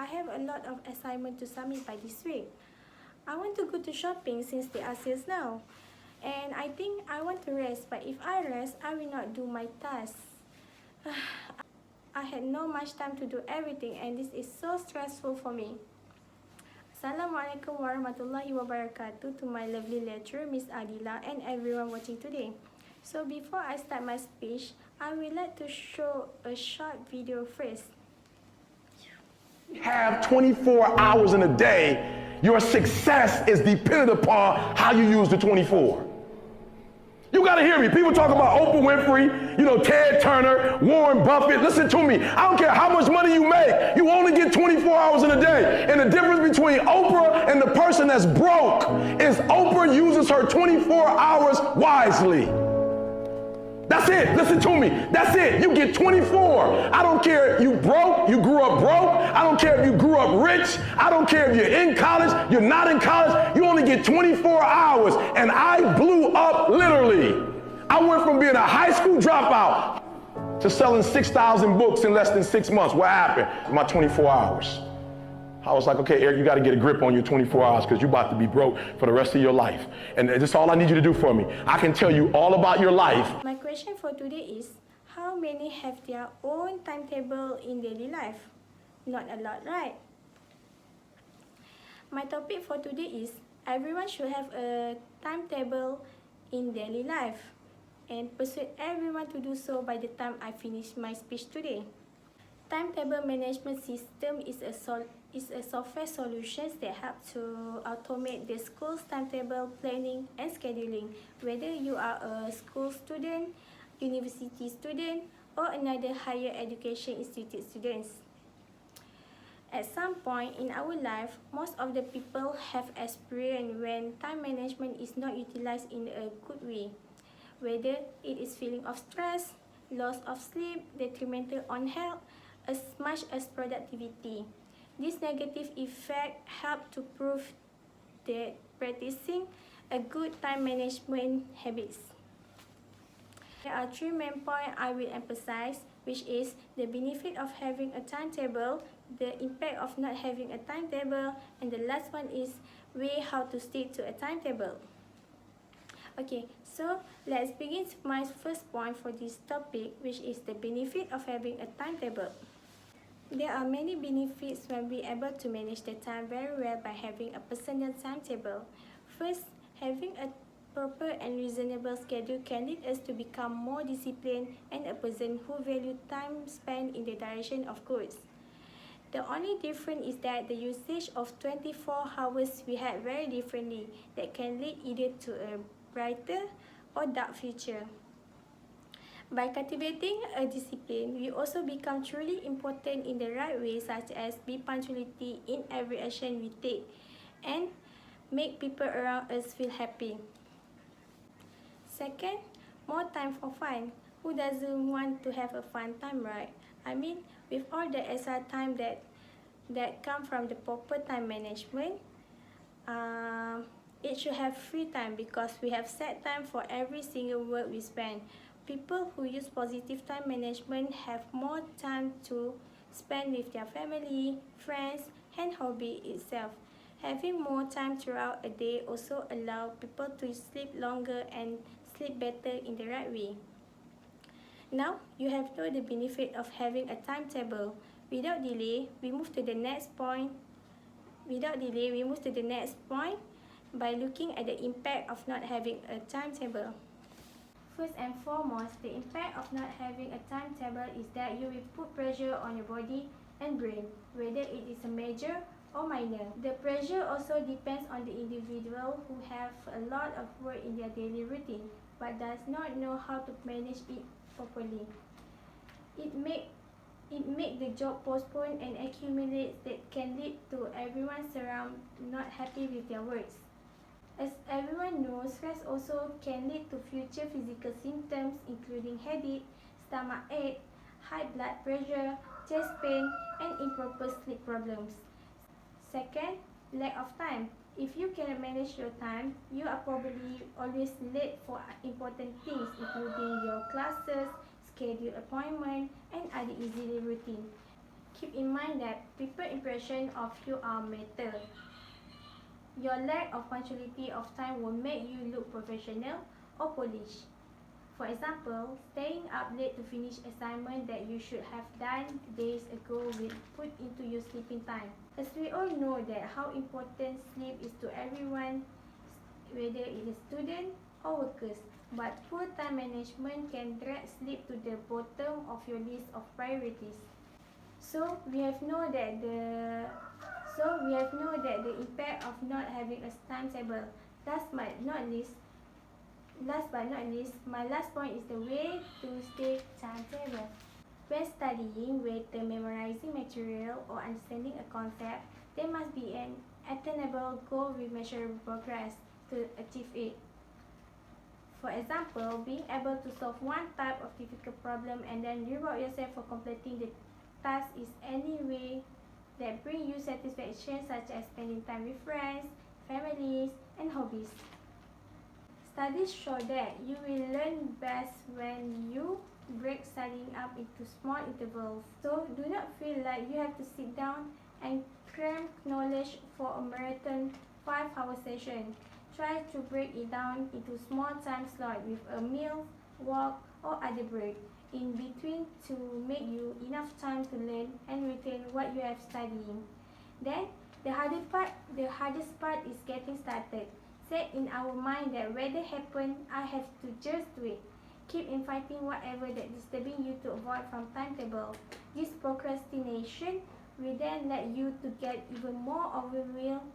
I have a lot of assignment to submit by this week. I want to go to shopping since there are sales now. And I think I want to rest, but if I rest, I will not do my tasks. I had no much time to do everything, and this is so stressful for me. Assalamualaikum warahmatullahi wabarakatuh to my lovely lecturer, Miss Adila, and everyone watching today. So before I start my speech, I would like to show a short video first. Have 24 hours in a day, your success is dependent upon how you use the 24. You gotta hear me. People talk about Oprah Winfrey, Ted Turner, Warren Buffett. Listen to me. I don't care how much money you make. You only get 24 hours in a day. And the difference between Oprah and the person that's broke is Oprah uses her 24 hours wisely. That's it. Listen to me. That's it. You get 24. I don't care if you broke, you grew up broke. I don't care if you grew up rich. I don't care if you're in college, you're not in college. You only get 24 hours. And I blew up literally. I went from being a high school dropout to selling 6,000 books in less than 6 months. What happened in my 24 hours? I was like, okay, Eric, you got to get a grip on your 24 hours because you're about to be broke for the rest of your life. And that's all I need you to do for me. I can tell you all about your life. My question for today is, how many have their own timetable in daily life? Not a lot, right? My topic for today is, everyone should have a timetable in daily life and persuade everyone to do so by the time I finish my speech today. Timetable management system is a software solution that helps to automate the school's timetable planning and scheduling, whether you are a school student, university student, or another higher education institute students. At some point in our life, most of the people have experienced when time management is not utilized in a good way, whether it is feeling of stress, loss of sleep, detrimental on health, as much as productivity. This negative effect help to prove that practicing a good time management habits. There are three main points I will emphasize, which is the benefit of having a timetable, the impact of not having a timetable, and the last one is way how to stick to a timetable. Okay, so let's begin with my first point for this topic, which is the benefit of having a timetable. There are many benefits when we are able to manage the time very well by having a personal timetable. First, having a proper and reasonable schedule can lead us to become more disciplined and a person who values time spent in the direction of goals. The only difference is that the usage of 24 hours we had very differently that can lead either to a brighter or dark future. By cultivating a discipline, we also become truly important in the right way, such as be punctuality in every action we take and make people around us feel happy. Second, more time for fun. Who doesn't want to have a fun time, right? I mean, with all the extra time that come from the proper time management, it should have free time because we have set time for every single work we spend. People who use positive time management have more time to spend with their family, friends, and hobby itself. Having more time throughout a day also allows people to sleep longer and sleep better in the right way. Now, you have known the benefit of having a timetable. Without delay, we move to the next point. By looking at the impact of not having a timetable. First and foremost, the impact of not having a timetable is that you will put pressure on your body and brain, whether it is a major or minor. The pressure also depends on the individual who have a lot of work in their daily routine but does not know how to manage it properly. It make the job postpone and accumulate that can lead to everyone around not happy with their works. As everyone knows, stress also can lead to future physical symptoms including headache, stomach ache, high blood pressure, chest pain, and improper sleep problems. Second, lack of time. If you cannot manage your time, you are probably always late for important things including your classes, scheduled appointment, and other easy routine. Keep in mind that people's impression of you are matter. Your lack of punctuality of time will make you look professional or polished. For example, staying up late to finish assignment that you should have done days ago will put into your sleeping time. As we all know that how important sleep is to everyone, whether it is student or workers, but poor time management can drag sleep to the bottom of your list of priorities. So we have know that the impact of not having a timetable. Last but not least, my last point is the way to stay timetable. When studying, whether memorizing material or understanding a concept, there must be an attainable goal with measurable progress to achieve it. For example, being able to solve one type of difficult problem and then reward yourself for completing the task is any way that brings you satisfaction, such as spending time with friends, families, and hobbies. Studies show that you will learn best when you break studying up into small intervals. So do not feel like you have to sit down and cram knowledge for a marathon 5-hour session. Try to break it down into small time slots with a meal, walk, or other break in between to make you enough time to learn and retain what you have studying. Then, the hardest part is getting started. Set in our mind that whether happen, I have to just do it. Keep in fighting whatever that disturbing you to avoid from timetable. This procrastination will then lead you to get even more overwhelmed,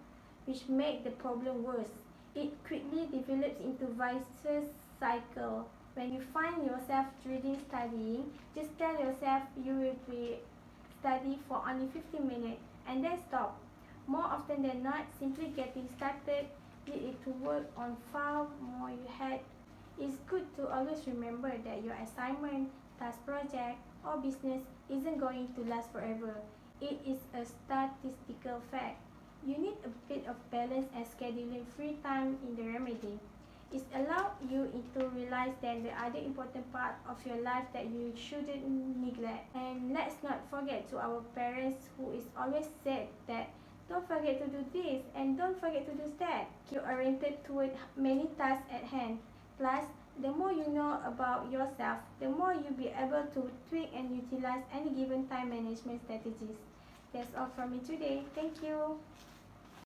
which make the problem worse. It quickly develops into vicious cycle. When you find yourself dreading studying, just tell yourself you will be study for only 15 minutes and then stop. More often than not, simply getting started lead it to work on far more you had. It's good to always remember that your assignment, task project, or business isn't going to last forever. It is a statistical fact. You need a bit of balance and scheduling free time in the remedy. It allows you to realize that the other important part of your life that you shouldn't neglect. And let's not forget to our parents who is always said that don't forget to do this and don't forget to do that. Keep oriented toward many tasks at hand. Plus, the more you know about yourself, the more you'll be able to tweak and utilize any given time management strategies. That's all from me today. Thank you.